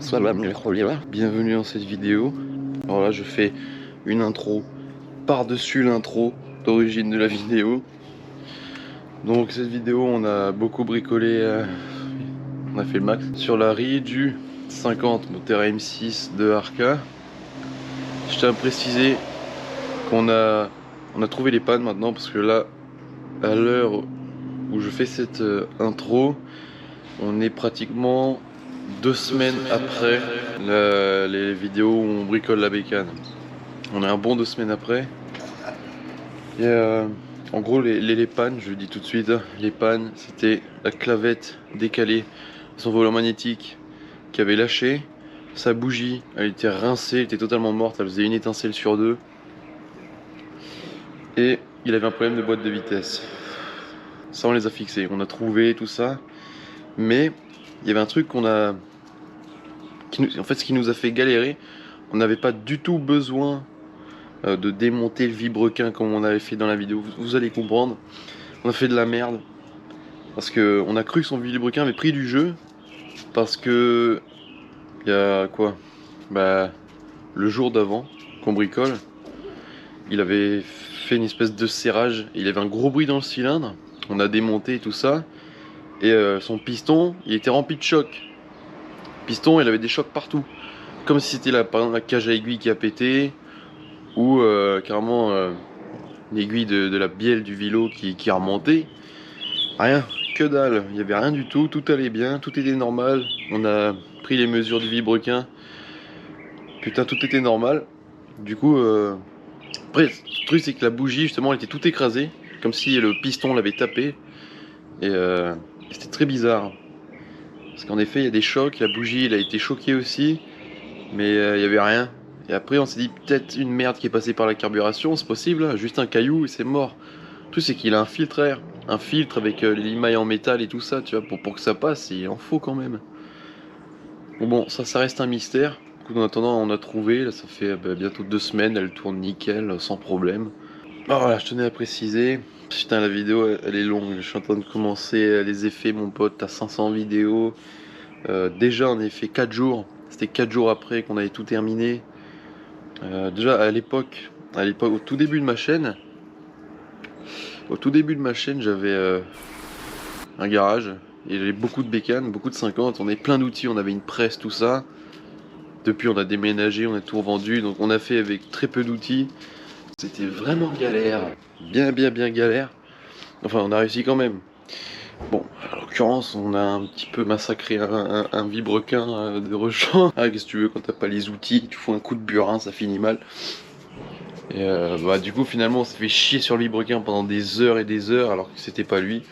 Bienvenue dans cette vidéo. Alors là je fais une intro par-dessus l'intro d'origine de la vidéo. Donc cette vidéo on a beaucoup bricolé, on a fait le max sur la Ryu 50 moteur M6 de Arca. Je tiens à préciser qu'on a trouvé les pannes maintenant, parce que là à l'heure où je fais cette intro, on est pratiquement 2 semaines après les vidéos où on bricole la bécane. On est un bon 2 semaines après. Et en gros les pannes, je le dis tout de suite, les pannes c'était la clavette décalée, son volant magnétique qui avait lâché, sa bougie elle était rincée, elle était totalement morte, elle faisait une étincelle sur deux. Et il avait un problème de boîte de vitesse. Ça on les a fixés, on a trouvé tout ça. Mais il y avait un truc en fait ce qui nous a fait galérer. On n'avait pas du tout besoin de démonter le vibrequin comme on avait fait dans la vidéo. Vous allez comprendre. On a fait de la merde. Parce que on a cru que son vibrequin avait pris du jeu. Parce que il y a quoi? Bah le jour d'avant qu'on bricole, il avait fait une espèce de serrage. Il avait un gros bruit dans le cylindre. On a démonté tout ça. Et son piston, il était rempli de chocs. Piston, il avait des chocs partout. Comme si c'était par exemple la cage à aiguille qui a pété. Ou carrément l'aiguille de la bielle du vélo qui a remonté. Rien, que dalle. Il n'y avait rien du tout. Tout allait bien, tout était normal. On a pris les mesures du vibrequin. Putain, tout était normal. Du coup, après, le truc c'est que la bougie, justement, elle était toute écrasée. Comme si le piston l'avait tapé. Et c'était très bizarre. Parce qu'en effet, il y a des chocs. La bougie, elle a été choquée aussi. Mais il n'y avait rien. Et après, on s'est dit peut-être une merde qui est passée par la carburation. C'est possible, là. Juste un caillou et c'est mort. Le truc, c'est qu'il a un filtre air. Un filtre avec les limailles en métal et tout ça, tu vois. Pour que ça passe, il en faut quand même. Bon, ça reste un mystère. Du coup, en attendant, on a trouvé. Là, ça fait bientôt 2 semaines. Elle tourne nickel, sans problème. Ah, voilà, je tenais à préciser. Putain, la vidéo elle est longue. Je suis en train de commencer les effets, mon pote. T'as 500 vidéos. Déjà, on a fait 4 jours. C'était 4 jours après qu'on avait tout terminé. Déjà, à l'époque, au tout début de ma chaîne, j'avais un garage. Et j'avais beaucoup de bécanes, beaucoup de 50. On avait plein d'outils. On avait une presse, tout ça. Depuis, on a déménagé, on a tout revendu. Donc, on a fait avec très peu d'outils. C'était vraiment galère, bien galère. Enfin, on a réussi quand même. Bon, en l'occurrence, on a un petit peu massacré un vibrequin de rechange. Ah, qu'est-ce que tu veux, quand t'as pas les outils, tu fous un coup de burin, ça finit mal. Et du coup, finalement, on s'est fait chier sur le vibrequin pendant des heures et des heures, alors que c'était pas lui.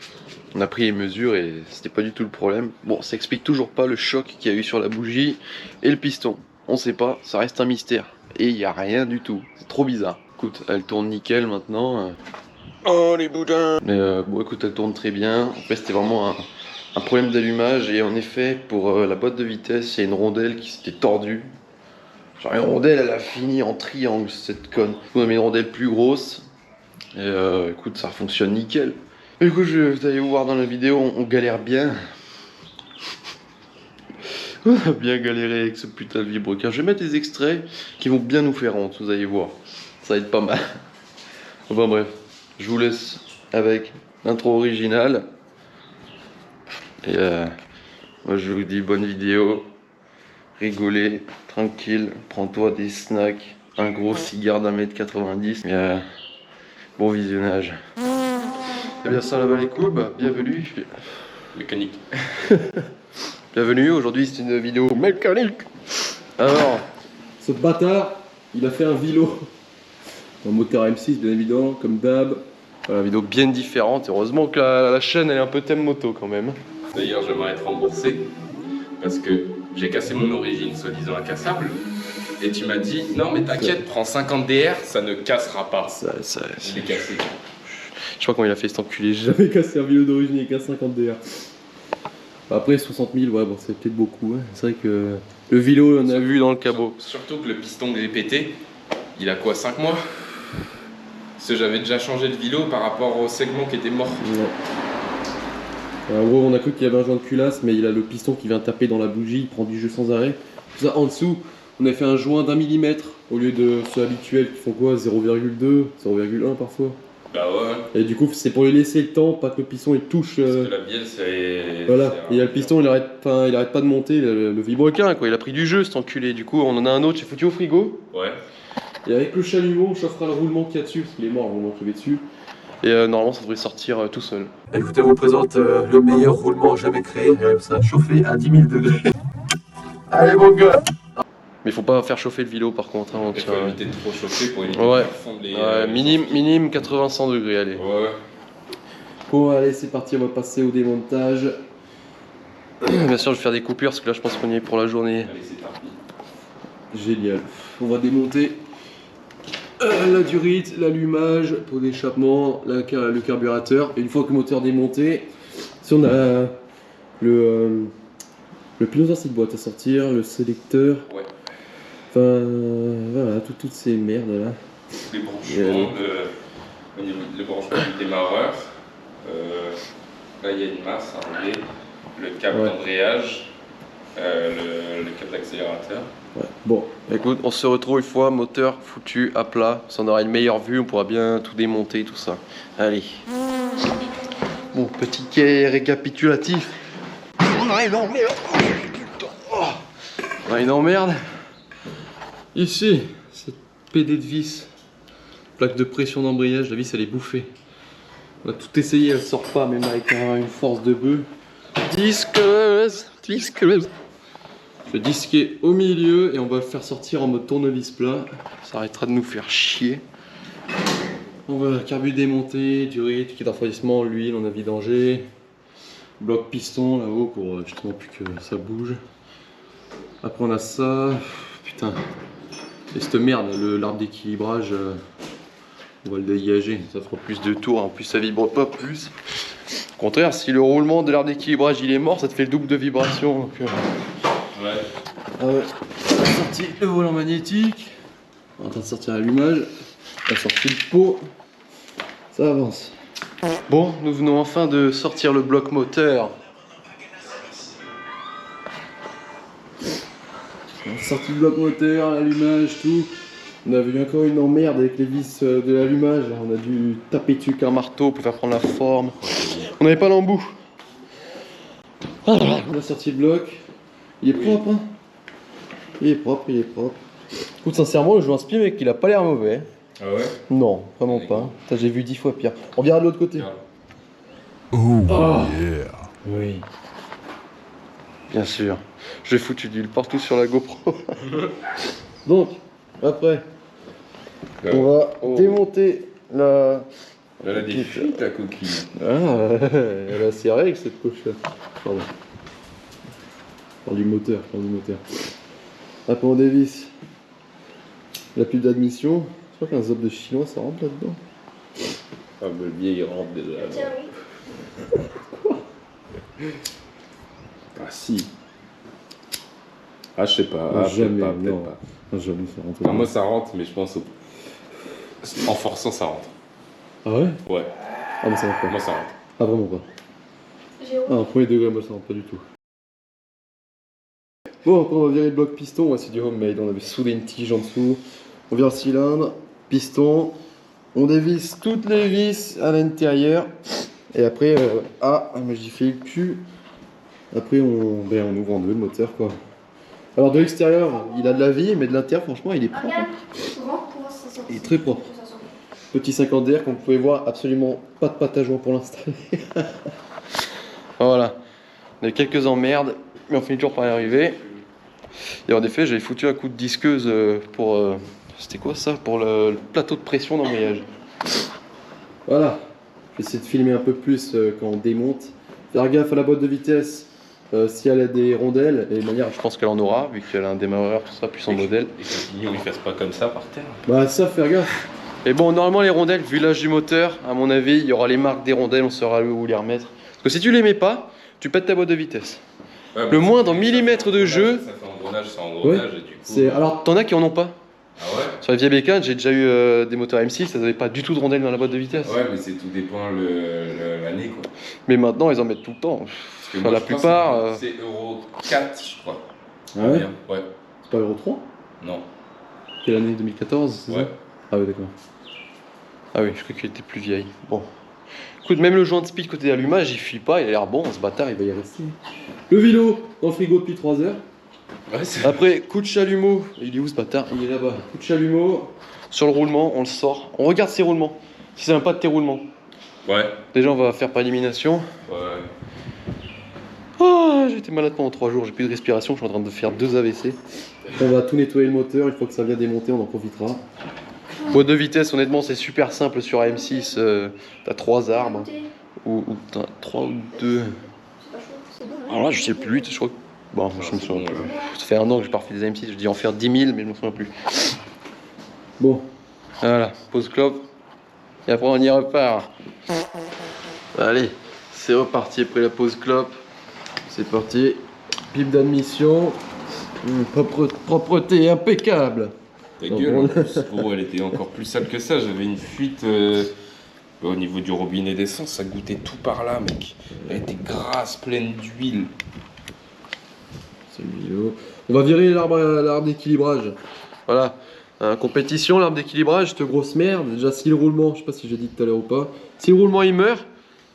On a pris les mesures et c'était pas du tout le problème. Bon, ça explique toujours pas le choc qu'il y a eu sur la bougie et le piston. On sait pas, ça reste un mystère. Et il y a rien du tout, c'est trop bizarre. Écoute, elle tourne nickel maintenant. Oh les boudins! Mais bon, écoute, elle tourne très bien. En fait, c'était vraiment un problème d'allumage. Et en effet, pour la boîte de vitesse, il y a une rondelle qui s'était tordue. Genre, une rondelle, elle a fini en triangle, cette conne. On a mis une rondelle plus grosse. Et écoute, ça fonctionne nickel. Et du coup, vous allez voir dans la vidéo, on galère bien. On a bien galéré avec ce putain de vibrequin. Je vais mettre des extraits qui vont bien nous faire honte, vous allez voir. Ça va être pas mal. Enfin bref, je vous laisse avec l'intro originale. Et moi je vous dis bonne vidéo. Rigolez, tranquille, prends-toi des snacks, un gros cigare d'1,90 m. Bon visionnage. Et bien ça là-bas les courbes, bienvenue. Mécanique. Bienvenue, aujourd'hui c'est une vidéo mécanique. Alors, ce bâtard, il a fait un vélo. Un moteur M6 bien évidemment, comme d'hab. voilà, vidéo bien différente. Heureusement que la chaîne elle est un peu thème moto quand même. D'ailleurs, j'aimerais être remboursé parce que j'ai cassé mon origine soi-disant incassable. Et tu m'as dit, non mais t'inquiète, prends 50 DR, ça ne cassera pas. Je l'ai cassé. Je sais pas comment il a fait cet enculé. J'ai jamais cassé un vélo d'origine avec un 50 DR. Après 60 000, ouais, bon, c'est peut-être beaucoup. Hein. C'est vrai que le vélo, on a vu dans le cabot. Surtout que le piston que j'ai pété, il a quoi, 5 mois? Parce que j'avais déjà changé de vélo par rapport au segment qui était mort. Ouais. En gros, on a cru qu'il y avait un joint de culasse, mais il a le piston qui vient taper dans la bougie, il prend du jeu sans arrêt. Ça, en dessous, on a fait un joint d'1 millimètre au lieu de ceux habituels qui font quoi 0,2, 0,1 parfois. Bah ouais. Et du coup, c'est pour lui laisser le temps, pas que le piston il touche. Parce que la bielle, c'est. Voilà, c'est et le piston il arrête pas de monter, le Vibrequin, quoi. Il a pris du jeu, cet enculé. Du coup, on en a un autre, j'ai foutu au frigo. Ouais. Et avec le chalumeau, on chauffera le roulement qu'il y a dessus, parce qu'il est mort le roulement qu'il y avait dessus. Et normalement, ça devrait sortir tout seul. Écoutez, on vous présente le meilleur roulement jamais créé, ça chauffé à 10 000 degrés. Allez mon gars. Mais faut pas faire chauffer le vélo par contre. Hein, Il faut éviter de trop chauffer pour éviter Ouais. de fondre les. Minime 80-100 degrés, allez. Ouais. Bon, allez, c'est parti, on va passer au démontage. Bien sûr, je vais faire des coupures parce que là, je pense qu'on y est pour la journée. Allez, c'est parti. Génial. On va démonter la durite, l'allumage, pot d'échappement, le carburateur. Et une fois que le moteur est démonté, si on a le pilote de boîte à sortir, le sélecteur. Ouais. Enfin, voilà, toutes ces merdes là. Les branchements, le branchement du démarreur. Là, il y a une masse à enlever. Le câble d'embrayage. Le câble d'accélérateur. Ouais. Bon, Écoute, on se retrouve une fois, moteur foutu à plat. Si on aura une meilleure vue, on pourra bien tout démonter, tout ça. Allez. Bon, petit quai récapitulatif. On a une emmerde. On a une emmerde. ici, cette PD de vis, plaque de pression d'embrayage, la vis elle est bouffée. On a tout essayé, elle sort pas, même avec une force de bœuf. Disqueuse. Le disque est au milieu et on va le faire sortir en mode tournevis plat. Ça arrêtera de nous faire chier. On va carbu démonter, durite, kit de refroidissement, l'huile, on a vidangé. Bloc piston là-haut pour justement plus que ça bouge. Après on a ça. Putain. Et cette merde, l'arbre d'équilibrage, on va le dégager. Ça fera plus de tours, en plus ça vibre pas plus. Au contraire, si le roulement de l'arbre d'équilibrage il est mort, ça te fait le double de vibration. Donc, Ouais. Ah ouais. On a sorti le volant magnétique. On est en train de sortir l'allumage. On a sorti le pot. Ça avance. Bon, nous venons enfin de sortir le bloc moteur. On a sorti le bloc moteur, l'allumage, tout. On a vu encore une emmerde avec les vis de l'allumage. On a dû taper dessus Un marteau pour faire prendre la forme. On n'avait pas l'embout. On a sorti le bloc. Il est propre, hein. Il est propre. Écoute, sincèrement, le joueur spi, mec, il a pas l'air mauvais. Ah ouais. Non, vraiment pas. Putain, j'ai vu 10 fois pire. On verra de l'autre côté. Oui. Bien sûr. J'ai foutu de l'huile partout sur la GoPro. Donc, après, on va démonter la... Elle a des fuites, la coquille. Ah, elle a serré avec cette cochonne. Pardon. Je parle du moteur. Après, on dévisse la pile d'admission. Je crois qu'un zob de chinois, ça rentre là-dedans. Ah, mais le vieil il rentre déjà. Tiens, oui. Ah, si. Ah, je sais pas. Ah, Ah, jamais, peut-être non. pas. Ah, jamais ça rentre. Enfin, moi, ça rentre, mais je pense en forçant, ça rentre. Ah ouais? Ouais, Ah, mais ça rentre pas. moi, ça rentre. Ah, vraiment pas. Jérôme. Ah, en premier degré, moi ça rentre pas du tout. Bon, après on va virer le bloc piston, ouais, c'est du homemade, on avait soudé une tige en dessous. On vire le cylindre, piston, on dévisse toutes les vis à l'intérieur. Et après, mais j'ai fait le cul. Après on ouvre en deux le moteur quoi. Alors de l'extérieur, il a de la vie, mais de l'intérieur, franchement, il est propre. Regarde, Hein. comment ça sort. Il est très propre. Petit 50 DR, comme vous pouvez voir, absolument pas de pâte à joint pour l'installer. Voilà. On a eu quelques emmerdes, mais on finit toujours par y arriver. Et en effet, j'avais foutu un coup de disqueuse pour... c'était quoi ça? Pour le plateau de pression d'embrayage. Voilà, je vais essayer de filmer un peu plus quand on démonte. Faire gaffe à la boîte de vitesse, si elle a des rondelles, et de manière... Je pense qu'elle en aura, vu qu'elle a un démarreur, tout ça, puis son modèle. Et que les pignons, ils fassent pas comme ça par terre. Bah ça, faire gaffe. Et bon, normalement, les rondelles, vu l'âge du moteur, à mon avis, il y aura les marques des rondelles, on saura où les remettre. Parce que si tu les mets pas, tu pètes ta boîte de vitesse. Ouais, Le mais moindre ça fait millimètre de jeu- Ça fait engrenage, c'est engrenage, et du coup. C'est... Alors, T'en as qui en ont pas. Ah ouais? Sur les vieilles bécanes, j'ai déjà eu des moteurs M6, elles avaient pas du tout de rondelles dans la boîte de vitesse. Ouais, mais c'est tout dépend l'année quoi. Mais maintenant, ils en mettent tout le temps. Parce que Enfin, moi, la je pense plupart, que c'est Euro 4, je crois. ah ouais Bien. Ouais. C'est pas Euro 3? Non. Quelle année? 2014, c'est Ouais. ça? Ah oui, d'accord. Ah oui, je croyais qu'il était plus vieille. Bon. Écoute, même le joint de speed côté allumage, il fuit pas, il a l'air bon, ce bâtard, il va y rester. Le vélo dans le frigo depuis 3 heures. Ouais, c'est... Après, coup de chalumeau. Il est où ce bâtard? Il est là-bas. Coup de chalumeau. Sur le roulement, on le sort. On regarde ses roulements. Si c'est même pas de tes roulements. Ouais. Déjà, on va faire par élimination. Ouais. Ah, j'ai été malade pendant 3 jours, j'ai plus de respiration, je suis en train de faire 2 AVC. On va tout nettoyer le moteur, une fois que ça vient démonter, on en profitera. Boîte de vitesse, honnêtement, c'est super simple sur AM6. T'as 3 arbres. Ou t'as 3 ou 2. Alors là, je sais plus, je crois que. Bon, je me souviens plus. Ça fait 1 an que j'ai pas refait des AM6, je dis en faire 10 000, mais je me souviens plus. Bon, Voilà, pause clope. Et après, on y repart. Allez, c'est reparti après la pause clope. c'est parti. Pipe d'admission. Propreté impeccable. Ta Non, gueule, bon. en plus. Oh, elle était encore plus sale que ça. J'avais une fuite au niveau du robinet d'essence. Ça goûtait tout par là, mec. Elle était grasse, pleine d'huile. C'est le vélo. On va virer l'arbre d'équilibrage. Voilà. Compétition, l'arbre d'équilibrage. Cette grosse merde. Déjà, si le roulement, je sais pas si j'ai dit tout à l'heure ou pas. Si le roulement il meurt,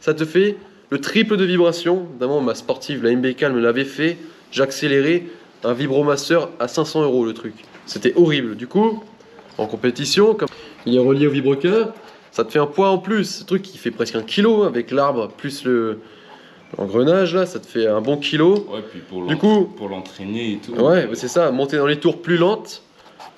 ça te fait le triple de vibration. D'abord, ma sportive, la MBK, elle me l'avait fait. J'ai accéléré un vibromasseur à 500 € le truc. C'était horrible. Du coup, en compétition, comme Il est relié au vibroquin. ça te fait un poids en plus. Ce truc qui fait presque 1 kilo avec l'arbre plus l'engrenage là, ça te fait un bon kilo. Ouais, puis Du coup, pour l'entraîner et tout. ouais, bah, c'est ça, monter dans les tours plus lentes.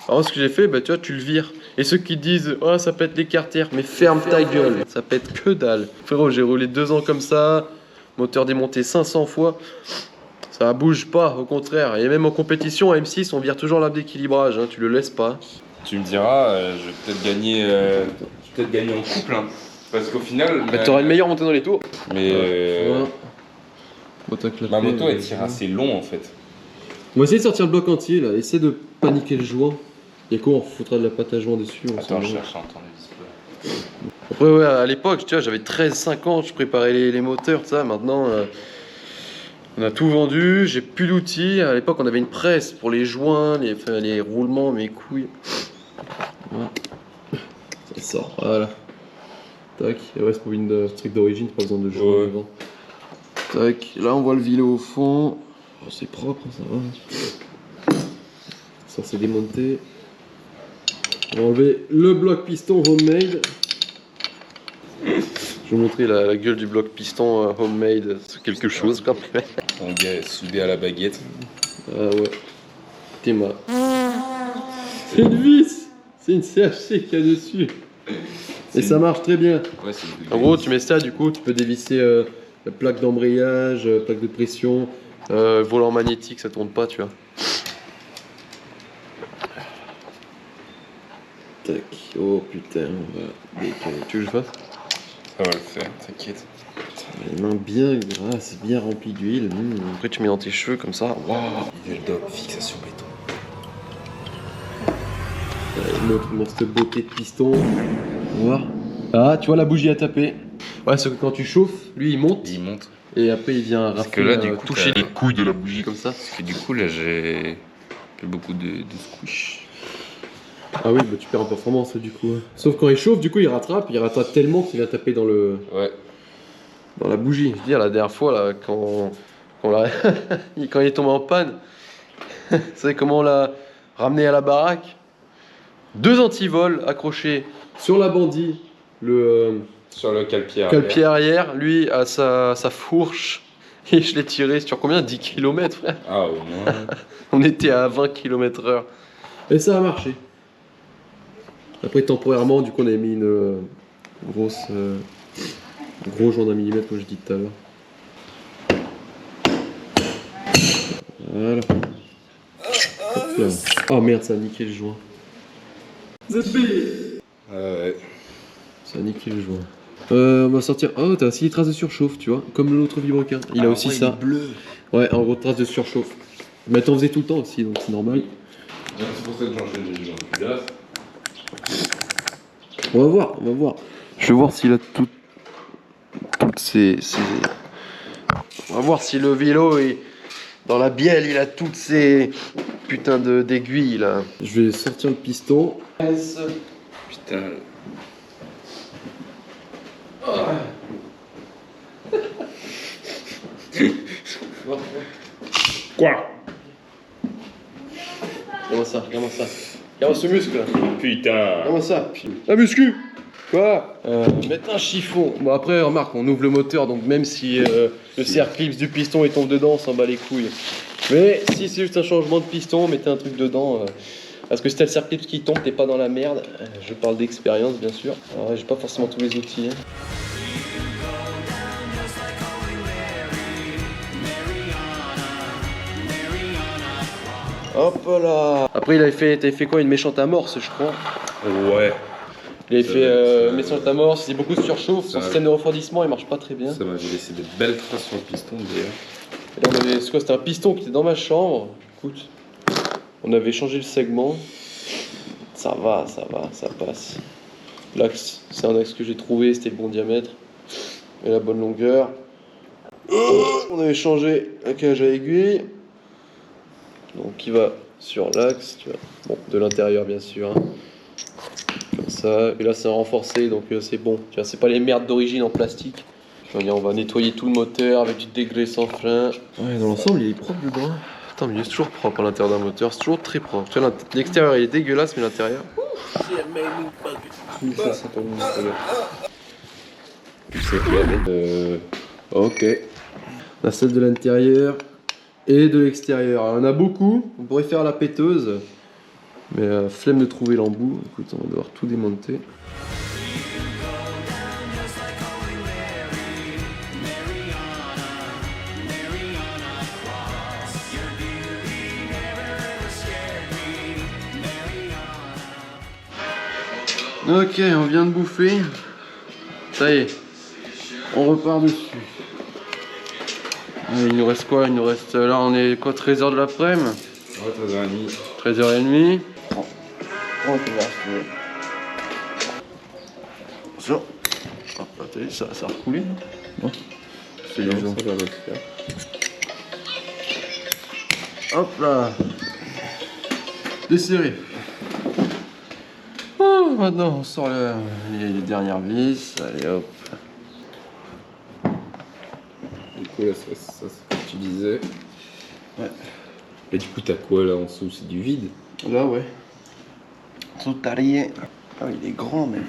Alors ce que j'ai fait, bah tu vois, tu le vires. Et ceux qui disent, oh ça pète les carters, mais ferme ta gueule, ça pète que dalle. Frérot, j'ai roulé 2 ans comme ça, moteur démonté 500 fois, ça bouge pas, au contraire. Et même en compétition, à M6, on vire toujours l'arbre d'équilibrage, hein, tu le laisses pas. Tu me diras, je vais peut-être gagner en couple. Hein. Parce qu'au final. Mais t'auras une meilleure montée dans les tours. Mais ma moto, elle tire assez long en fait. On va essayer de sortir le bloc entier là. Essaie de paniquer le joint. Et quoi, on foutra de la pâte à joint dessus. on Attends, s'en je va. cherche un display. Après, ouais, à l'époque, tu vois, j'avais 13-5 ans, je préparais les moteurs, tout ça. Maintenant, on a tout vendu, j'ai plus d'outils. À l'époque, on avait une presse pour les joints, les roulements, mes couilles. Voilà. Ça sort, voilà. Tac, et ouais, c'est pour une truc d'origine, pas besoin de joint Ouais. devant. Tac, là on voit le vélo au fond. Oh, c'est propre, ça va. Ça c'est démonté. On va enlever le bloc piston homemade. Je vais vous montrer la gueule du bloc piston homemade, c'est quelque chose quand même. Un gars soudé à la baguette. Ah ouais. Théma. C'est une vis. C'est une CHC qu'il y a dessus. Et ça marche très bien. Ouais, c'est En gros, tu mets ça, du coup, tu peux dévisser la plaque d'embrayage, plaque de pression, volant magnétique, ça tourne pas, tu vois. Tac. Oh putain, on va décaler. Tu veux que je fasse? Ça va le faire, t'inquiète. Les mains bien grasses, bien remplies d'huile. Après, tu mets dans tes cheveux comme ça. Waouh! Veldoc, fixation béton. Montre cette beauté de piston. On va voir. Ah, tu vois la bougie à taper. Ouais, c'est que quand tu chauffes, lui il monte Il monte. et après il vient Parce rafler, que là, du coup, Toucher t'as- les couilles de la bougie comme ça. Parce que du coup, là, j'ai fait beaucoup de squish. Ah oui, bah tu perds en performance du coup. Sauf quand il chauffe, du coup il rattrape tellement qu'il va taper dans Ouais. la bougie. Je veux dire, la dernière fois, là, quand il est tombé en panne, vous savez comment on l'a ramené à la baraque? 2 antivols accrochés Sur la bandit, le Sur le calpier. calpier arrière, lui à sa fourche. Et je l'ai tiré sur combien? 10 km, frère. Ah, au moins. On était à 20 km/h. et ça a marché. Après temporairement, du coup on avait mis une grosse gros joint d'un millimètre comme je dis tout à l'heure. Voilà. Hop là. Oh merde, ça a niqué le joint. Ouais. Ça a niqué le joint. On va sortir. Oh, t'as aussi des traces de surchauffe, tu vois, comme l'autre vibroquin. Il a aussi ça. Bleu. Ouais, en gros, traces de surchauffe. Mais t'en faisais tout le temps aussi, donc c'est normal. C'est pour ça que j'enchaîne les gens. Là, On va voir, on va voir. Je vais voir s'il a toutes ces... On va voir si le vélo est dans la bielle, il a toutes ces putains d'aiguilles là. Je vais sortir le piston. Putain. Quoi? Regarde ça, regarde ça. Regarde ce muscle là. Putain. Regarde ça. La muscu. Quoi mettre un chiffon. Bon après remarque, on ouvre le moteur, donc même si le cerclips du piston il tombe dedans, on s'en bat les couilles. Mais si c'est juste un changement de piston, mettez un truc dedans. Parce que si t'as le cerclips qui tombe, t'es pas dans la merde. Je parle d'expérience bien sûr. Alors j'ai pas forcément tous les outils. Hein. Hop là. Après t'avais fait quoi, une méchante amorce je crois. Ouais. Il avait Ça fait va, méchante amorce, c'est beaucoup de surchauffe, son va. système de refroidissement il marche pas très bien. Ça m'avait laissé des belles traces sur le piston d'ailleurs. Et là, c'est quoi, c'était un piston qui était dans ma chambre. Écoute, on avait changé le segment. Ça va, ça passe. L'axe, c'est un axe que j'ai trouvé, c'était le bon diamètre. Et la bonne longueur. On avait changé un cage à aiguille. Donc qui va sur l'axe, tu vois. Bon, de l'intérieur bien sûr. Hein. Comme ça. Et là c'est renforcé, donc c'est bon. Tu vois, c'est pas les merdes d'origine en plastique. Je veux dire, on va nettoyer tout le moteur avec du dégrès sans frein. Ouais, dans l'ensemble, il est propre dedans. Attends, mais il est toujours propre à l'intérieur d'un moteur, c'est toujours très propre. Tu vois, l'extérieur il est dégueulasse, mais l'intérieur. Ok. La celle de l'intérieur et de l'extérieur. Alors, on a beaucoup, on pourrait faire la péteuse. Mais flemme de trouver l'embout. Écoute, on va devoir tout démonter. Ok, on vient de bouffer. Ça y est, on repart dessus. Il nous reste quoi? Il nous reste là, on est quoi, 13h de l'après-midi? Ouais, 13h30. 13h30. Ça. Hop, là, t'as vu, ça a recoulé. Non, c'est les gens. Hop là. Desserré. Oh, maintenant on sort les dernières vis. Allez hop. Du coup, là, ça c'est ce que tu disais. Ouais. Et du coup, t'as quoi là en dessous? C'est du vide? Là, ouais. Tout taillé. Ah, il est grand même.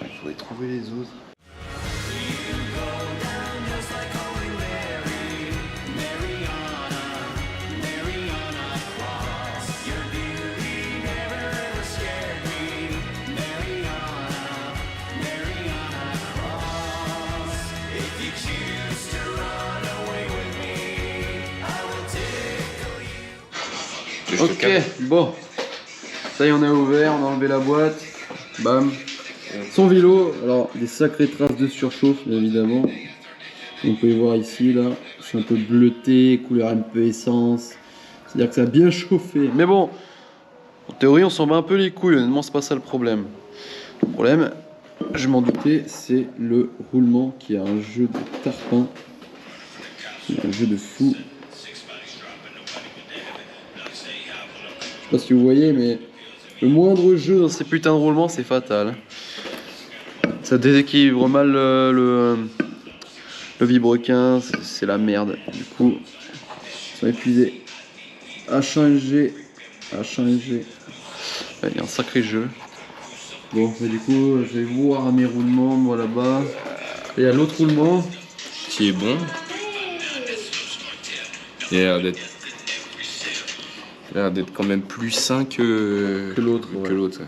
Il faudrait trouver les autres. Ok, bon. Ça y est, on a ouvert, on a enlevé la boîte. Bam. Son vélo, alors des sacrées traces de surchauffe, bien évidemment. On peut y voir ici, là. C'est un peu bleuté, couleur un peu essence. C'est-à-dire que ça a bien chauffé. Mais bon, en théorie, on s'en bat un peu les couilles. Honnêtement, c'est pas ça le problème. Le problème, je m'en doutais, c'est le roulement qui a un jeu de tarpin. Un jeu de fou. Je sais pas si vous voyez, mais le moindre jeu dans ces putains de roulements, c'est fatal. Ça déséquilibre mal le vibrequin, c'est la merde. Du coup, ils sont épuisés. À changer. Ouais, il y a un sacré jeu. Bon, mais du coup, je vais voir mes roulements, moi là-bas. Et il y a l'autre roulement. Qui est bon. Il a l'air d'être quand même plus sain que l'autre. Que l'autre.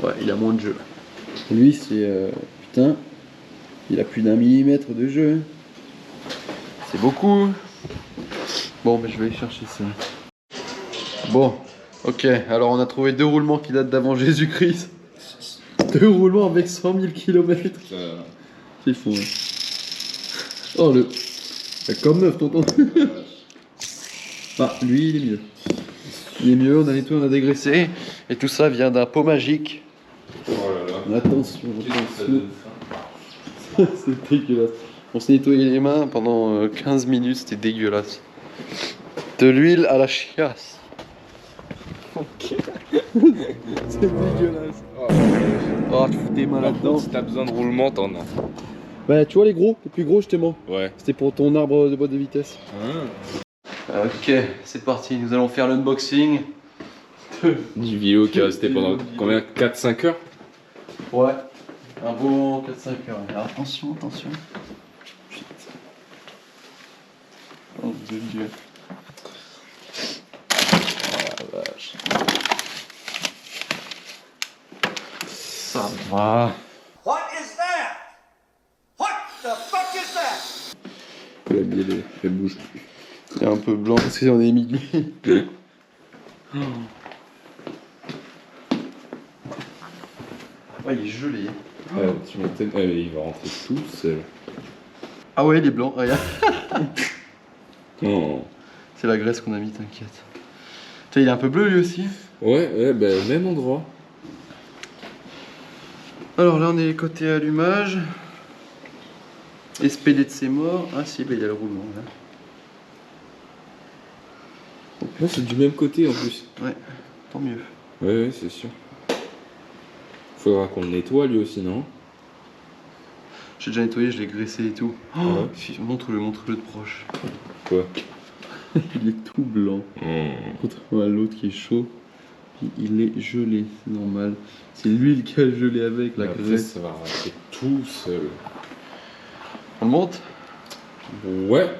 Ouais, il a moins de jeu. Lui, c'est. Putain, il a plus d'1 millimètre de jeu. C'est beaucoup. Bon, mais je vais aller chercher ça. Bon, ok. Alors, on a trouvé 2 roulements qui datent d'avant Jésus-Christ. 2 roulements avec 100 000 km. C'est fou, hein. Oh, le. Comme neuf, tonton. Ah, lui, il est mieux. Il est mieux, on a nettoyé, on a dégraissé. Et tout ça vient d'un pot magique. Oh là là. Attention. C'est dégueulasse. On s'est nettoyé les mains pendant 15 minutes, c'était dégueulasse. De l'huile à la chiasse. Ok. C'est dégueulasse. Oh, tu fous tes mains là-dedans. Si t'as besoin de roulement, t'en as. Bah, tu vois les gros, les plus gros justement. Ouais. C'était pour ton arbre de boîte de vitesse. Ok, c'est parti. Nous allons faire l'unboxing. Du vélo qui est resté pendant combien? 4-5 heures? Ouais. Un bon 4-5 heures. Alors, attention, attention. Putain. Oh de Dieu. Oh la vache. Ça va. What is that? What the fuck is that? La bielle, elle bouge plus. Il est un peu blanc parce qu'on est mis de l'huile. Ouais, il est gelé. Tu m'étonnes. Il va rentrer tout seul. Ah ouais, il est blanc, regarde. Oh. C'est la graisse qu'on a mis, t'inquiète. Tiens, il est un peu bleu lui aussi. Ouais, bah, même endroit. Alors là, on est côté allumage. SPD de ses morts. Ah si, bah, il y a le roulement là. Ouais, c'est du même côté en plus. Ouais, tant mieux. Ouais, c'est sûr. Faudra qu'on le nettoie lui aussi, non? J'ai déjà nettoyé, je l'ai graissé et tout. Ouais. Montre-le de proche. Quoi? Il est tout blanc. Contrairement à l'autre qui est chaud. Puis il est gelé, c'est normal. C'est l'huile qui a gelé avec la Après, graisse. ça va rentrer tout seul. On le monte? Ouais.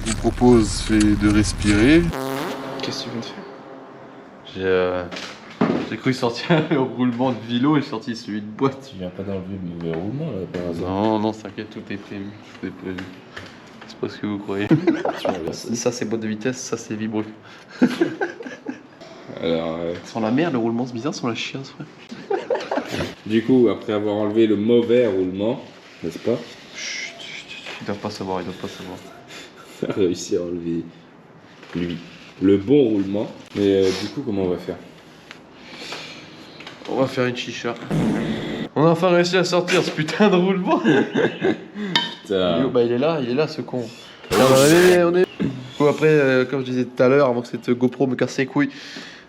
Je vous propose de respirer. Qu'est-ce que tu viens de faire? J'ai cru sortir le roulement de vélo et j'ai sorti celui de boîte. Tu viens pas d'enlever le mauvais roulement là par hasard? Non, non, t'inquiète, tout est prévu. Tout est prévu. C'est pas ce que vous croyez. Ça, c'est boîte de vitesse, ça, c'est vibru. Alors, Sans la merde, le roulement, c'est bizarre, sans la chiasse, frère. du coup, après avoir enlevé le mauvais roulement, n'est-ce pas? Chut, chut, chut, ils doivent pas savoir, ils doivent pas savoir. On a réussi à enlever lui le bon roulement. Mais du coup, comment on va faire? On va faire une chicha. On a enfin réussi à sortir ce putain de roulement. Putain. Bah, il est là, ce con. On est... Bon, après, comme je disais tout à l'heure, avant que cette GoPro me casse les couilles,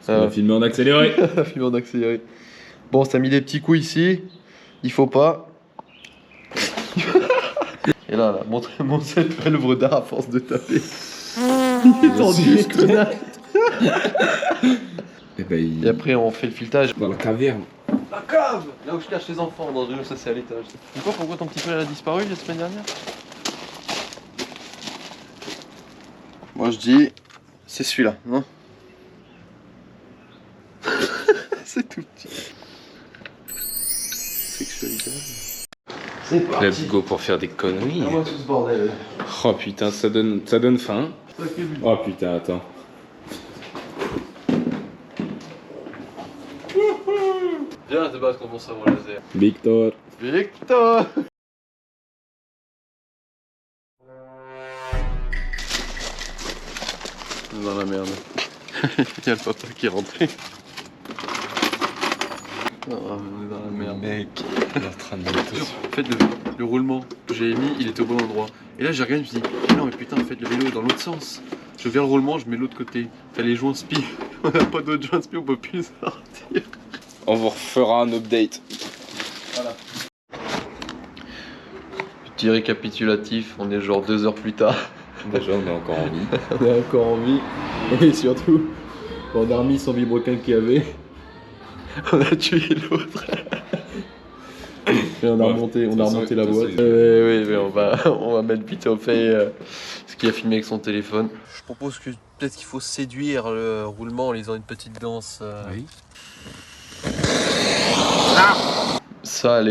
On va filmer en accéléré. filmer en accéléré. Bon, ça a mis des petits coups ici. Il faut pas. Et là, montre cette œuvre d'art à force de taper. Il est tendu, ce connard. Et ben, Et après, on fait le filetage. dans la caverne. La cave. Là où je cache les enfants, dans une ça c'est à l'étage. Pourquoi ton petit frère a disparu la semaine dernière? Moi je dis, c'est celui-là, non? C'est tout petit. Sexualité. C'est parti. Let's go pour faire des conneries. Ah, moi tout ce bordel. Oh putain, ça donne faim. Oh putain, attends. Viens te battre contre mon sabre laser. Victor. Victor. Dans la merde. Il y a le papa qui est rentré. Oh, on est dans la merde. Mec, il est en train de monter. En fait, le roulement que j'ai mis, il était au bon endroit. Et là, j'ai regardé, je me suis dit, mais non, mais putain, en fait, le vélo est dans l'autre sens. Je viens le roulement, je mets l'autre côté. T'as les joints spi. On n'a pas d'autres joints spi, on peut plus sortir. On vous refera un update. Voilà. Petit récapitulatif, on est genre 2 heures plus tard. Déjà, on est encore en vie. On est encore en vie. Et surtout, on a remis son vibroquin qu'il y avait. On a tué l'autre. Et on a remonté la boîte. Oui, mais on va mettre vite au fait ce qu'il a filmé avec son téléphone. Je propose que peut-être qu'il faut séduire le roulement en lisant une petite danse. Oui. Ça,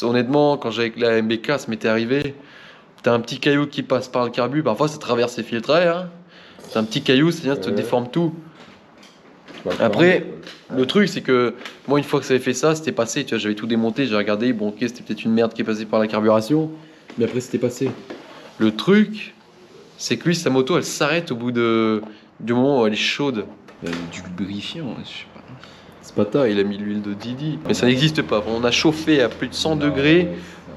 honnêtement, quand j'avais la MBK, ça m'était arrivé. T'as un petit caillou qui passe par le carbu, parfois ça traverse les filtres à air. Hein. T'as un petit caillou, c'est-à-dire que ça te déforme tout. Après, le truc, c'est que moi, une fois que ça avait fait ça, c'était passé. Tu vois, j'avais tout démonté, j'ai regardé. Bon, ok, c'était peut-être une merde qui est passée par la carburation, mais après, c'était passé. Le truc, c'est que lui, sa moto, elle s'arrête au bout du moment où elle est chaude. Du lubrifiant, je sais pas. Ce matin, il a mis l'huile de Didi. Mais ça n'existe pas. On a chauffé à plus de 100 degrés.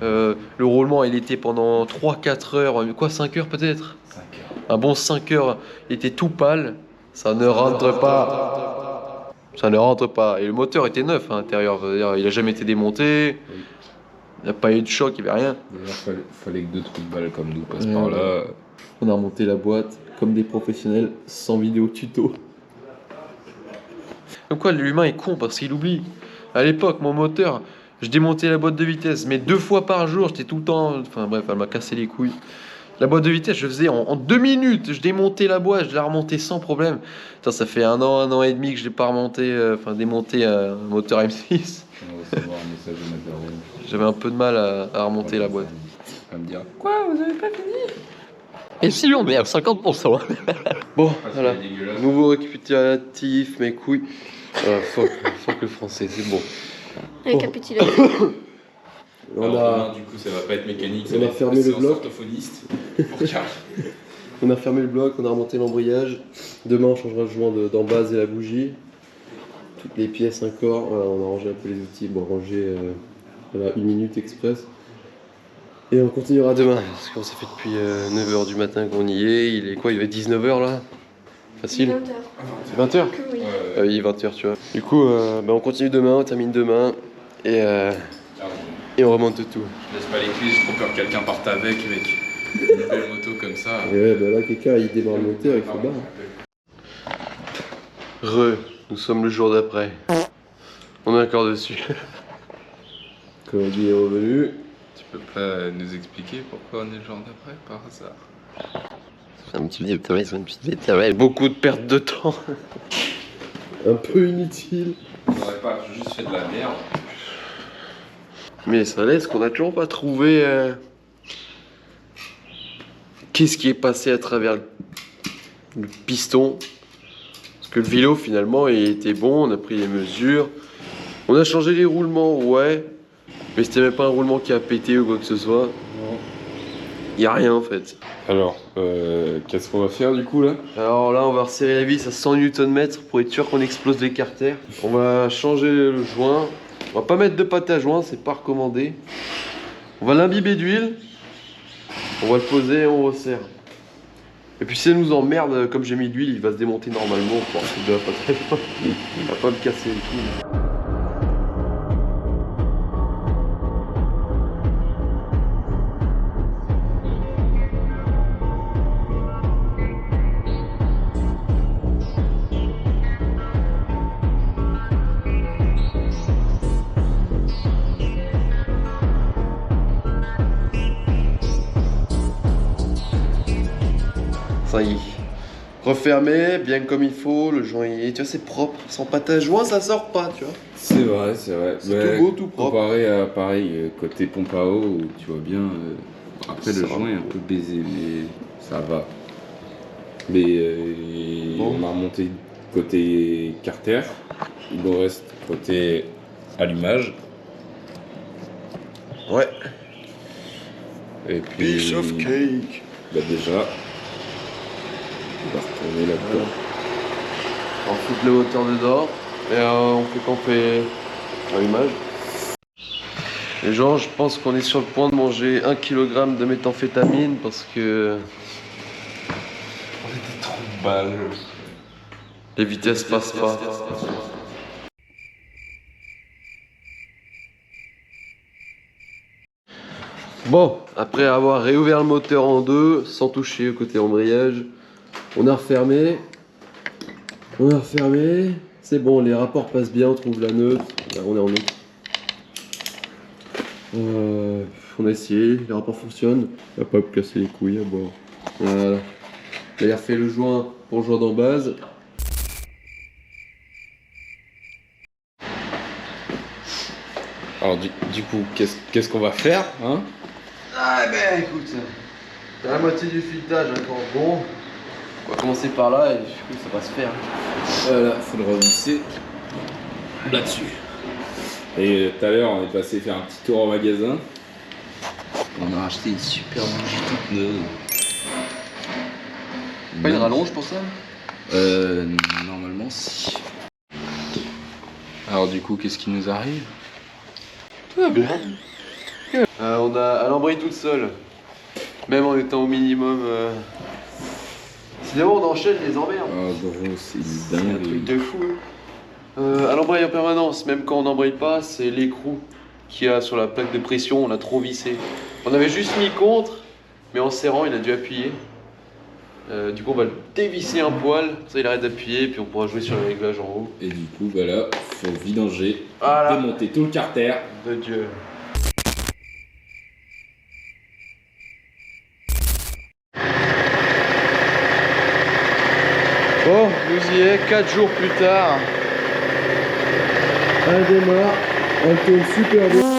Le roulement, il était pendant 3-4 heures. Quoi, 5 heures peut-être? 5 heures. Un bon 5 heures. Il était tout pâle. Ça ne rentre pas. Ça ne rentre pas. Et le moteur était neuf à l'intérieur. Il a jamais été démonté. Il n'y a pas eu de choc, il n'y avait rien. D'ailleurs, fallait que 2 trous de balle comme nous passent par là. On a remonté la boîte comme des professionnels, sans vidéo tuto. Comme quoi, l'humain est con parce qu'il oublie. À l'époque, mon moteur, je démontais la boîte de vitesse, mais 2 fois par jour, j'étais tout le temps. Enfin bref, elle m'a cassé les couilles. La boîte de vitesse, je faisais en 2 minutes. Je démontais la boîte, je la remontais sans problème. Putain, ça fait 1 an et demi que je l'ai pas remonté, démonté un moteur M6. On va recevoir un message de ma daronne. J'avais un peu de mal à remonter la boîte. Elle va me dire Et si on est à 50%. Bon, voilà. dégueulasse. Nouveau récapitulatif, mes couilles. Voilà, fuck le français, c'est bon. Récapitulatif. On Alors, a, demain, du coup, ça va pas être mécanique, ça on va a être fermé le séance bloc. orthophoniste pour Karl. on a fermé le bloc, on a remonté l'embrayage. Demain, on changera le joint d'en base et la bougie. Toutes les pièces, un corps. Voilà, on a rangé un peu les outils. Bon, rangé voilà, 1 minute express. Et on continuera demain. Parce qu'on s'est fait depuis 9h du matin qu'on y est. Il est quoi? Il va être 19h là? Facile? 20h. C'est 20h? Oui. Ah oui, 20h, tu vois. Du coup, on continue demain, on termine demain. Et on remonte tout. Je laisse pas les clés, j'ai trop peur que quelqu'un parte avec une belle moto comme ça. Et ouais, bah là, quelqu'un, il démarre le moteur, il faut barre. Nous sommes le jour d'après. On est encore dessus. Commandie est revenu. Tu peux pas nous expliquer pourquoi on est le jour d'après par hasard? Un petit peu beaucoup de perte de temps. Un peu inutile. On aurait pas juste fait de la merde. Mais ça laisse qu'on a toujours pas trouvé. Qu'est-ce qui est passé à travers le piston? Parce que le vélo finalement il était bon, on a pris les mesures. On a changé les roulements, ouais. Mais c'était même pas un roulement qui a pété ou quoi que ce soit. Y a rien en fait. Alors, qu'est-ce qu'on va faire du coup là? Alors là, on va resserrer la vis à 100 Nm pour être sûr qu'on explose les carters. On va changer le joint. On va pas mettre de pâte à joint, c'est pas recommandé. On va l'imbiber d'huile. On va le poser et on resserre. Et puis si ça nous emmerde, comme j'ai mis de l'huile, il va se démonter normalement. Bon, c'est de la pâte à joint. Il va pas me casser les couilles. Ça y est. Refermé, bien comme il faut, le joint il est, tu vois, c'est propre. Sans pâte à joint, ça sort pas, tu vois. C'est vrai, c'est vrai. C'est tout beau, tout propre. Comparé à pareil, côté pompe à eau, où tu vois bien. Après, Ça le va. joint est un peu baisé, mais ça va. Mais Bon. on a remonté côté carter. Il nous reste côté allumage. Ouais. Et puis. Piece of cake. Bah déjà. On va retourner là-dedans. On fout le moteur dedans et on fait camper l'allumage. Les gens, je pense qu'on est sur le point de manger 1 kg de méthamphétamine parce que On était trop de balles. les vitesses passent pas. Bon, après avoir réouvert le moteur en deux, sans toucher au côté embrayage, on a refermé. C'est bon, les rapports passent bien, on trouve la neutre. Là, on est en neutre. On a essayé, les rapports fonctionnent. Il va pas me casser les couilles à bord. Voilà. Il a refait le joint pour le joint d'en base. Alors du coup, qu'est-ce qu'on va faire, hein? Ah ben écoute, la moitié du filetage encore bon. On va commencer par là et du coup ça va se faire. Voilà, faut le revisser là-dessus. Et tout à l'heure, on est passé faire un petit tour au magasin. On a acheté une super bougie toute neuve. Pas une rallonge pour ça? Normalement si. Alors du coup, qu'est-ce qui nous arrive? Tout va bien. On a l'embraye toute seule. Même en étant au minimum. Sinon on enchaîne les emmerdes. Oh gros, c'est C'est un truc dingue. de fou. À l'embraye en permanence, même quand on n'embraye pas, c'est l'écrou qu'il y a sur la plaque de pression, on a trop vissé. On avait juste mis contre, mais en serrant, il a dû appuyer. Du coup, on va le dévisser un poil, ça il arrête d'appuyer, puis on pourra jouer sur le réglage en haut. Et du coup, bah là, faut vidanger, Voilà. démonter tout le carter. De Dieu. Bon, nous y est, 4 jours plus tard. Elle démarre, elle tourne super bien.